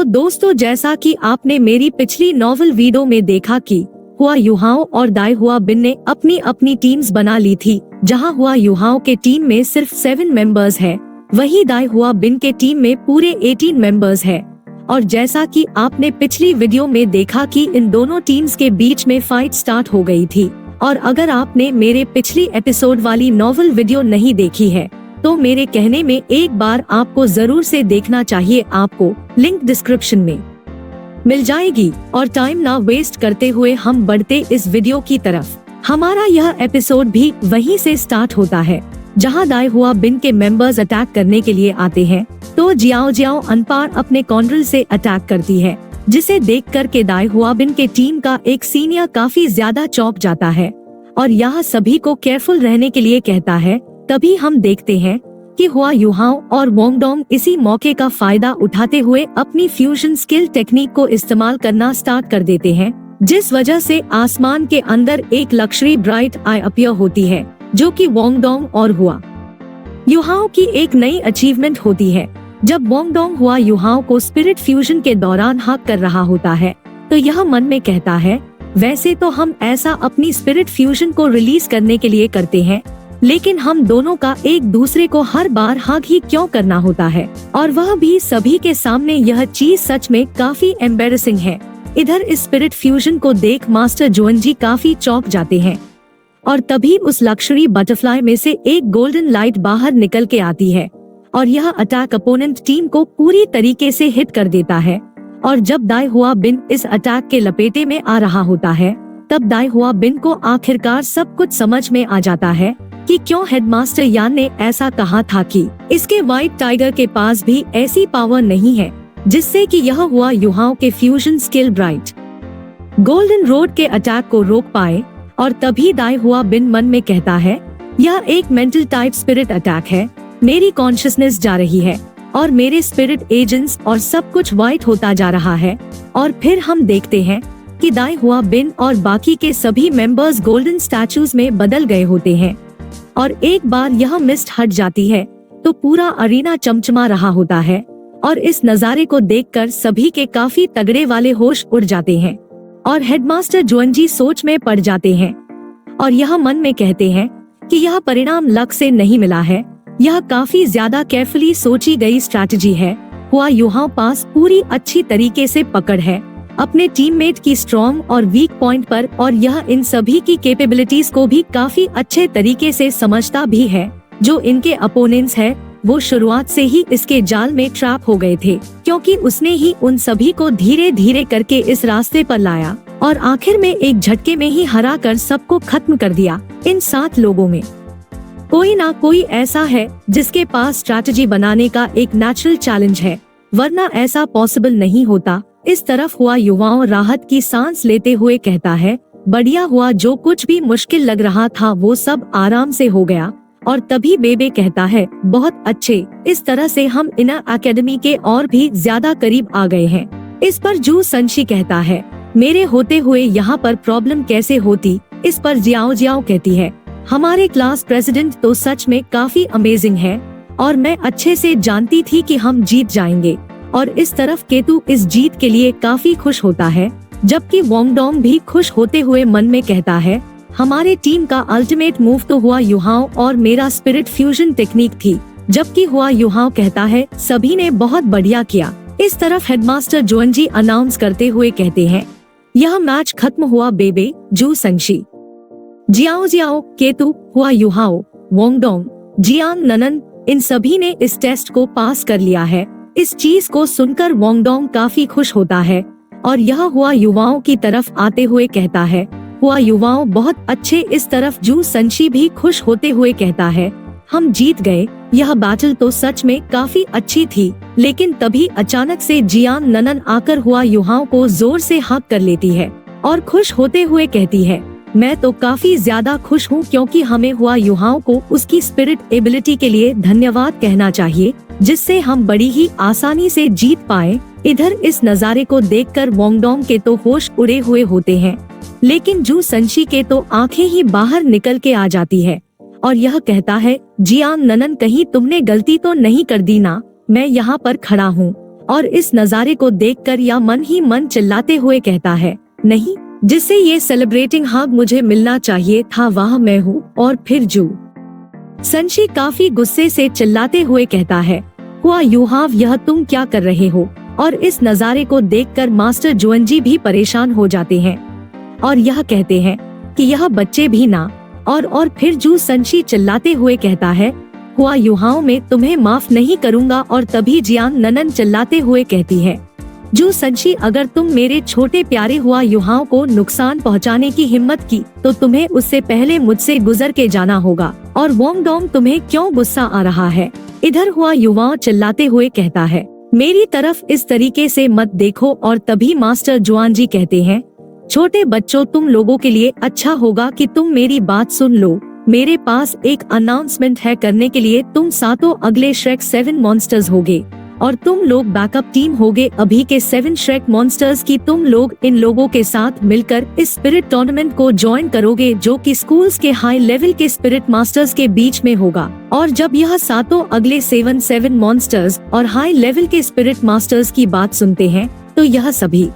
दोस्तों, जैसा कि आपने मेरी पिछली नॉवल वीडियो में देखा कि हुआ युहाओ और दाई हुआ बिन ने अपनी अपनी टीम्स बना ली थी। जहां हुआ युहाओ के टीम में सिर्फ 7 मेंबर्स है, वही दाई हुआ बिन के टीम में पूरे 18 मेंबर्स है। और जैसा कि आपने पिछली वीडियो में देखा कि इन दोनों टीम्स के बीच में फाइट स्टार्ट हो गई थी। और अगर आपने मेरे पिछली एपिसोड वाली नॉवल वीडियो नहीं देखी है तो मेरे कहने में एक बार आपको जरूर से देखना चाहिए। आपको लिंक डिस्क्रिप्शन में मिल जाएगी। और टाइम ना वेस्ट करते हुए हम बढ़ते इस वीडियो की तरफ। हमारा यह एपिसोड भी वहीं से स्टार्ट होता है जहां दाई हुआ बिन के मेंबर्स अटैक करने के लिए आते हैं। तो जियाओ जियाओ अनपार अपने कॉन्ड्रिल से अटैक करती है, जिसे देखकर के दाई हुआ बिन के टीम का एक सीनियर काफी ज्यादा चौंक जाता है और यह सभी को केयरफुल रहने के लिए कहता है। तभी हम देखते हैं कि हुआ युहाओ और वोंगडोंग इसी मौके का फायदा उठाते हुए अपनी फ्यूजन स्किल टेक्निक को इस्तेमाल करना स्टार्ट कर देते हैं, जिस वजह से आसमान के अंदर एक लक्ष्मी ब्राइट आई अपीयर होती है, जो कि वोंगडोंग और हुआ युहाओ की एक नई अचीवमेंट होती है। जब वोंगडोंग हुआ युहाओ को स्पिरिट फ्यूजन के दौरान हक कर रहा होता है तो यह मन में कहता है, वैसे तो हम ऐसा अपनी स्पिरिट फ्यूजन को रिलीज करने के लिए करते हैं, लेकिन हम दोनों का एक दूसरे को हर बार हक ही क्यों करना होता है, और वह भी सभी के सामने। यह चीज सच में काफी एम्बेरसिंग है। इधर इस स्पिरिट फ्यूजन को देख मास्टर जुएनजी काफी चौंक जाते हैं और तभी उस लक्ष्मी बटरफ्लाई में से एक गोल्डन लाइट बाहर निकल के आती है और यह अटैक अपोनेंट टीम को पूरी तरीके से हिट कर देता है। और जब दाई हुआ बिन इस अटैक के लपेटे में आ रहा होता है तब दाई हुआ बिन को आखिरकार सब कुछ समझ में आ जाता है कि क्यों हेडमास्टर यान ने ऐसा कहा था कि इसके व्हाइट टाइगर के पास भी ऐसी पावर नहीं है जिससे कि यह हुआ युहाओ के fusion skill bright golden road के अटैक को रोक पाए। और तभी दाई हुआ बिन मन में कहता है, यह एक मेंटल टाइप स्पिरिट अटैक है, मेरी कॉन्शियसनेस जा रही है और मेरे स्पिरिट एजेंट्स और सब कुछ व्हाइट होता जा रहा है। और फिर हम देखते हैं कि दाई हुआ बिन और बाकी के सभी मेंबर्स गोल्डन स्टैचूज में बदल गए होते हैं और एक बार यह मिस्ट हट जाती है तो पूरा अरीना चमचमा रहा होता है। और इस नजारे को देखकर सभी के काफी तगड़े वाले होश उड़ जाते हैं और हेडमास्टर जुएनजी सोच में पड़ जाते हैं और यह मन में कहते हैं कि यह परिणाम लक से नहीं मिला है, यह काफी ज्यादा केयरफुली सोची गई स्ट्रैटेजी है। हुआ युहाओ पास पूरी अच्छी तरीके से पकड़ है अपने टीममेट की स्ट्रॉन्ग और वीक पॉइंट पर, और यह इन सभी की कैपेबिलिटीज को भी काफी अच्छे तरीके से समझता भी है। जो इनके अपोनेंट्स है वो शुरुआत से ही इसके जाल में ट्रैप हो गए थे, क्योंकि उसने ही उन सभी को धीरे धीरे करके इस रास्ते पर लाया और आखिर में एक झटके में ही हरा कर सबको खत्म कर दिया। इन 7 लोगों में कोई ना कोई ऐसा है जिसके पास स्ट्रैटेजी बनाने का एक नेचुरल चैलेंज है, वरना ऐसा पॉसिबल नहीं होता। इस तरफ हुआ युवाओं राहत की सांस लेते हुए कहता है, बढ़िया हुआ, जो कुछ भी मुश्किल लग रहा था वो सब आराम से हो गया। और तभी बेबे कहता है, बहुत अच्छे, इस तरह से हम इनर एकेडमी के और भी ज्यादा करीब आ गए हैं। इस पर जू संशी कहता है, मेरे होते हुए यहाँ पर प्रॉब्लम कैसे होती। इस पर जियाओ जियाओ कहती है, हमारे क्लास प्रेसिडेंट तो सच में काफी अमेजिंग है और मैं अच्छे से जानती थी कि हम जीत जाएंगे। और इस तरफ केतु इस जीत के लिए काफी खुश होता है, जबकि वोंगडोंग भी खुश होते हुए मन में कहता है, हमारे टीम का अल्टीमेट मूव तो हुआ युहाओ और मेरा स्पिरिट फ्यूजन टेक्निक थी। जबकि हुआ युहाओ कहता है, सभी ने बहुत बढ़िया किया। इस तरफ हेडमास्टर जुएनजी अनाउंस करते हुए कहते हैं, यह मैच खत्म हुआ बेबे। जू संशी, जियाओ जियाओ, केतु, हुआ युहाओ, वोंगडोंग, जियांग ननन, इन सभी ने इस टेस्ट को पास कर लिया है। इस चीज को सुनकर वोंगडोंग काफी खुश होता है और यह हुआ युवाओं की तरफ आते हुए कहता है, हुआ युवाओं बहुत अच्छे। इस तरफ जू संशी भी खुश होते हुए कहता है, हम जीत गए। यह बैटल तो सच में काफी अच्छी थी, लेकिन तभी अचानक से जियांग ननन आकर हुआ युवाओं को जोर से हक कर लेती है और खुश होते हुए कहती है, मैं तो काफी ज्यादा खुश हूँ, क्योंकि हमें हुआ युहाओं को उसकी स्पिरिट एबिलिटी के लिए धन्यवाद कहना चाहिए, जिससे हम बड़ी ही आसानी से जीत पाए। इधर इस नज़ारे को देखकर वोंगडोंग के तो होश उड़े हुए होते हैं, लेकिन जू संशी के तो आंखें ही बाहर निकल के आ जाती है और यह कहता है, जियांग ननन, कहीं तुमने गलती तो नहीं कर दी ना, मैं यहाँ पर खड़ा हूँ और इस नज़ारे को देखकर या मन ही मन चिल्लाते हुए कहता है, नहीं, जिससे ये सेलिब्रेटिंग हग मुझे मिलना चाहिए था वह मैं हूँ। और फिर जू संशी काफी गुस्से से चिल्लाते हुए कहता है, हुआ यूहाव, यह तुम क्या कर रहे हो? और इस नज़ारे को देखकर मास्टर जुएनजी भी परेशान हो जाते हैं और यह कहते हैं कि यह बच्चे भी ना। और फिर जू संशी चिल्लाते हुए कहता है, हुआ यूहाव, मैं तुम्हें माफ नहीं करूँगा। और तभी जियांग ननन चिल्लाते हुए कहती है, जू संशी, अगर तुम मेरे छोटे प्यारे हुआ यूहाव को नुकसान पहुंचाने की हिम्मत की तो तुम्हें उससे पहले मुझसे गुजर के जाना होगा। और वोंगडोंग, तुम्हें क्यों गुस्सा आ रहा है? इधर हुआ युवा चिल्लाते हुए कहता है, मेरी तरफ इस तरीके से मत देखो। और तभी मास्टर जुआनजी कहते हैं, छोटे बच्चों, तुम लोगों के लिए अच्छा होगा कि तुम मेरी बात सुन लो। मेरे पास एक अनाउंसमेंट है करने के लिए। तुम सातों अगले श्रेक 7 मॉन्स्टर्स होगे और तुम लोग बैकअप टीम होगे अभी के 7 श्रेक मॉन्स्टर्स की। तुम लोग इन लोगों के साथ मिलकर इस स्पिरिट टूर्नामेंट को ज्वाइन करोगे जो कि स्कूल्स के हाई लेवल के स्पिरिट मास्टर्स के बीच में होगा। और जब यह सातों अगले 7 मॉन्स्टर्स और हाई लेवल के स्पिरिट मास्टर्स की बात सुनते हैं तो यह सभी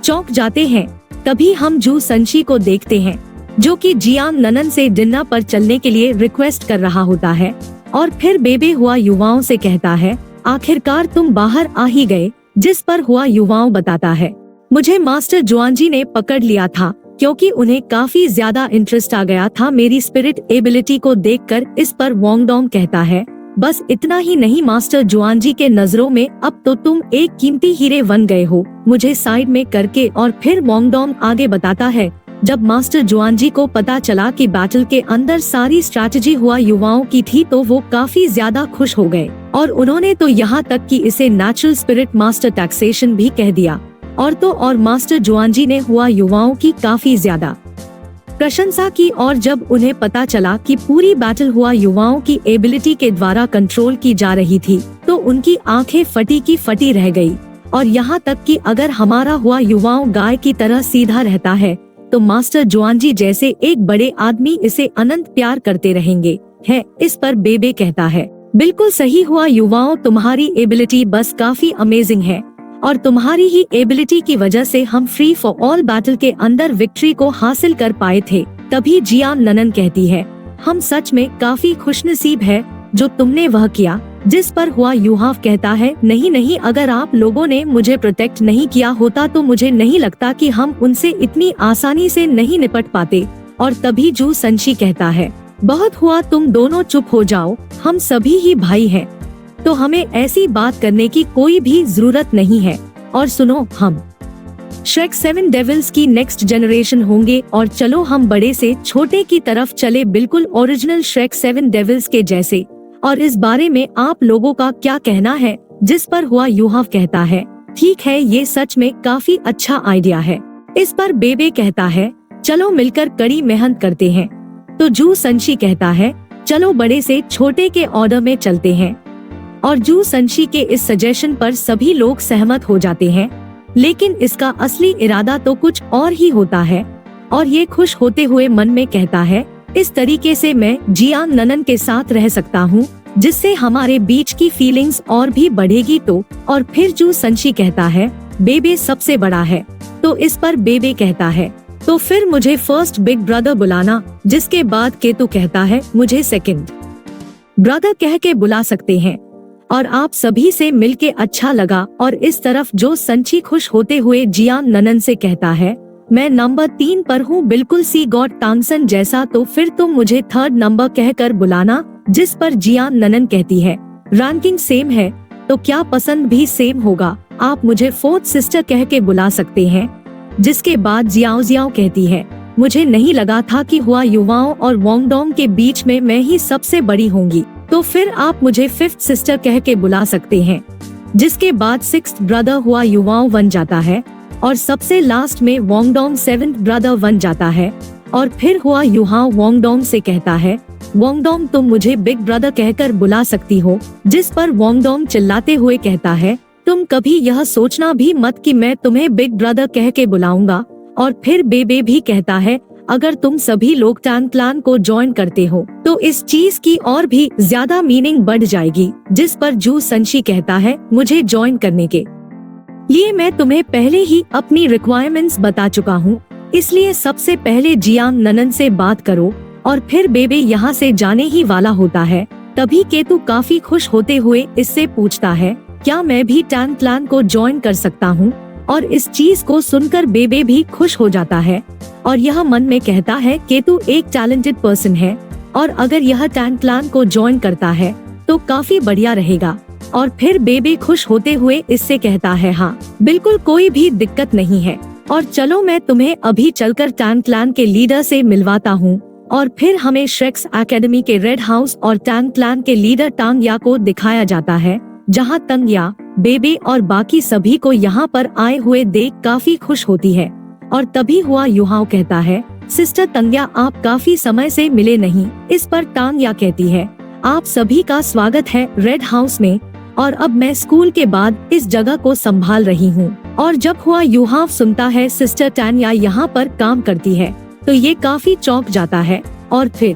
चौंक जाते हैं। तभी हम जू संशी को देखते हैं जो कि जियांग ननन से डिनर पर चलने के लिए रिक्वेस्ट कर रहा होता है। और फिर बेबे हुआ युवाओं से कहता है, आखिरकार तुम बाहर आ ही गए। जिस पर हुआ युवाओं बताता है, मुझे मास्टर जुआनजी ने पकड़ लिया था क्योंकि उन्हें काफी ज्यादा इंटरेस्ट आ गया था मेरी स्पिरिट एबिलिटी को देखकर। इस पर वोंगडोंग कहता है, बस इतना ही नहीं मास्टर जुआनजी के नजरों में अब तो तुम एक कीमती हीरे बन गए हो, मुझे साइड में करके। और फिर वोंगडोंग आगे बताता है, जब मास्टर जुआनजी को पता चला कि बैटल के अंदर सारी स्ट्रैटेजी हुआ युवाओं की थी तो वो काफी ज्यादा खुश हो गए और उन्होंने तो यहाँ तक कि इसे नेचुरल स्पिरिट मास्टर टैक्सेशन भी कह दिया। और मास्टर जुआनजी ने हुआ युवाओं की काफी ज्यादा प्रशंसा की। और जब उन्हें पता चला कि पूरी बैटल हुआ युवाओं की एबिलिटी के द्वारा कंट्रोल की जा रही थी तो उनकी आंखें फटी की फटी रह गई। और यहाँ तक कि अगर हमारा हुआ युवाओं गाय की तरह सीधा रहता है तो मास्टर जुआनजी जैसे एक बड़े आदमी इसे अनंत प्यार करते रहेंगे है। इस पर बेबे कहता है, बिल्कुल सही हुआ युवाओं, तुम्हारी एबिलिटी बस काफी अमेजिंग है और तुम्हारी ही एबिलिटी की वजह से हम फ्री फॉर ऑल बैटल के अंदर विक्ट्री को हासिल कर पाए थे। तभी जियांग ननन कहती है, हम सच में काफी खुशनसीब है जो तुमने वह किया। जिस पर हुआ यूहाव कहता है, नहीं नहीं, अगर आप लोगों ने मुझे प्रोटेक्ट नहीं किया होता तो मुझे नहीं लगता कि हम उनसे इतनी आसानी से नहीं निपट पाते। और तभी जू संशी कहता है, बहुत हुआ, तुम दोनों चुप हो जाओ, हम सभी ही भाई हैं, तो हमें ऐसी बात करने की कोई भी जरूरत नहीं है। और सुनो, हम श्रेक 7 डेविल्स की नेक्स्ट जनरेशन होंगे और चलो हम बड़े से छोटे की तरफ चले, बिल्कुल ओरिजिनल श्रेक 7 डेविल्स के जैसे। और इस बारे में आप लोगों का क्या कहना है? जिस पर हुआ यूहाव कहता है, ठीक है, ये सच में काफी अच्छा आइडिया है। इस पर बेबे कहता है, चलो मिलकर कड़ी मेहनत करते हैं। तो जू संशी कहता है, चलो बड़े से छोटे के ऑर्डर में चलते हैं। और जू संशी के इस सजेशन पर सभी लोग सहमत हो जाते हैं, लेकिन इसका असली इरादा तो कुछ और ही होता है। और ये खुश होते हुए मन में कहता है, इस तरीके से मैं जियांग ननन के साथ रह सकता हूँ जिससे हमारे बीच की फीलिंग्स और भी बढ़ेगी। तो और फिर जू संशी कहता है, बेबे सबसे बड़ा है। तो इस पर बेबे कहता है, तो फिर मुझे फर्स्ट बिग ब्रदर बुलाना। जिसके बाद केतु कहता है, मुझे सेकंड ब्रदर कह के बुला सकते हैं। और आप सभी से मिलके अच्छा लगा। और इस तरफ जो संची खुश होते हुए जियांग ननन से कहता है, मैं नंबर 3 पर हूँ, बिल्कुल सी गॉड टांगसन जैसा, तो फिर तुम मुझे 3rd नंबर कहकर बुलाना। जिस पर जियांग ननन कहती है, रैंकिंग सेम है तो क्या पसंद भी सेम होगा, आप मुझे 4th सिस्टर कह के बुला सकते हैं। जिसके बाद जियाओ जियाओ कहती है, मुझे नहीं लगा था कि हुआ युवाओं और वोंगडोंग के बीच में मैं ही सबसे बड़ी होंगी, तो फिर आप मुझे 5th सिस्टर कह के बुला सकते हैं। जिसके बाद 6th ब्रदर हुआ युवाओं बन जाता है और सबसे लास्ट में वोंगडोंग 7th ब्रदर बन जाता है। और फिर हुआ युहाओ वोंगडोंग से कहता है, वोंगडोंग तुम मुझे बिग ब्रदर कहकर बुला सकती हो। जिस पर वोंगडोंग चिल्लाते हुए कहता है, तुम कभी यह सोचना भी मत कि मैं तुम्हें बिग ब्रदर कह के बुलाऊंगा। और फिर बेबे भी कहता है, अगर तुम सभी लोग टैन क्लैन को ज्वाइन करते हो तो इस चीज की और भी ज्यादा मीनिंग बढ़ जाएगी। जिस पर जू संशी कहता है, मुझे ज्वाइन करने के लिए मैं तुम्हें पहले ही अपनी रिक्वायरमेंट्स बता चुका हूँ, इसलिए सबसे पहले जियांग ननन से बात करो और फिर बेबे यहाँ से जाने ही वाला होता है। तभी केतु काफी खुश होते हुए इससे पूछता है, क्या मैं भी टैन क्लैन को ज्वाइन कर सकता हूँ? और इस चीज को सुनकर बेबे भी खुश हो जाता है और यह मन में कहता है, केतु एक टैलेंटेड पर्सन है और अगर यह टैन क्लैन को ज्वाइन करता है तो काफी बढ़िया रहेगा। और फिर बेबे खुश होते हुए इससे कहता है, हाँ बिल्कुल कोई भी दिक्कत नहीं है, और चलो मैं तुम्हें अभी चलकर टैन क्लैन के लीडर से मिलवाता हूँ। और फिर हमें श्रेक्स एकेडमी के रेड हाउस और टैन क्लैन के लीडर टांगया को दिखाया जाता है, जहाँ तंगया, बेबे और बाकी सभी को यहाँ पर आए हुए देख काफी खुश होती है। और तभी हुआ युहाओ कहता है, सिस्टर तंगया आप काफी समय से मिले नहीं। इस पर टांगया कहती है, आप सभी का स्वागत है रेड हाउस में, और अब मैं स्कूल के बाद इस जगह को संभाल रही हूँ। और जब हुआ युहाव सुनता है सिस्टर टांगया यहाँ पर काम करती है तो ये काफी चौंक जाता है। और फिर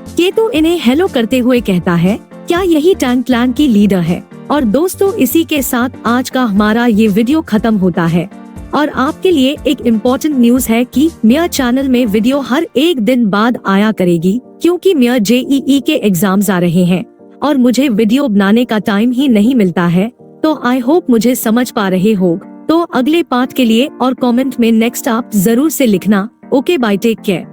केतु इन्हें हेलो करते हुए कहता है, क्या यही टैन क्लैन की लीडर है? और दोस्तों इसी के साथ आज का हमारा ये वीडियो खत्म होता है। और आपके लिए एक इम्पोर्टेंट न्यूज है कि मेरा चैनल में वीडियो हर एक दिन बाद आया करेगी, क्योंकि मेरा JEE के एग्जाम्स आ रहे हैं और मुझे वीडियो बनाने का टाइम ही नहीं मिलता है। तो आई होप मुझे समझ पा रहे हो। तो अगले पार्ट के लिए और कमेंट में नेक्स्ट आप जरूर से लिखना। Okay bye, take care.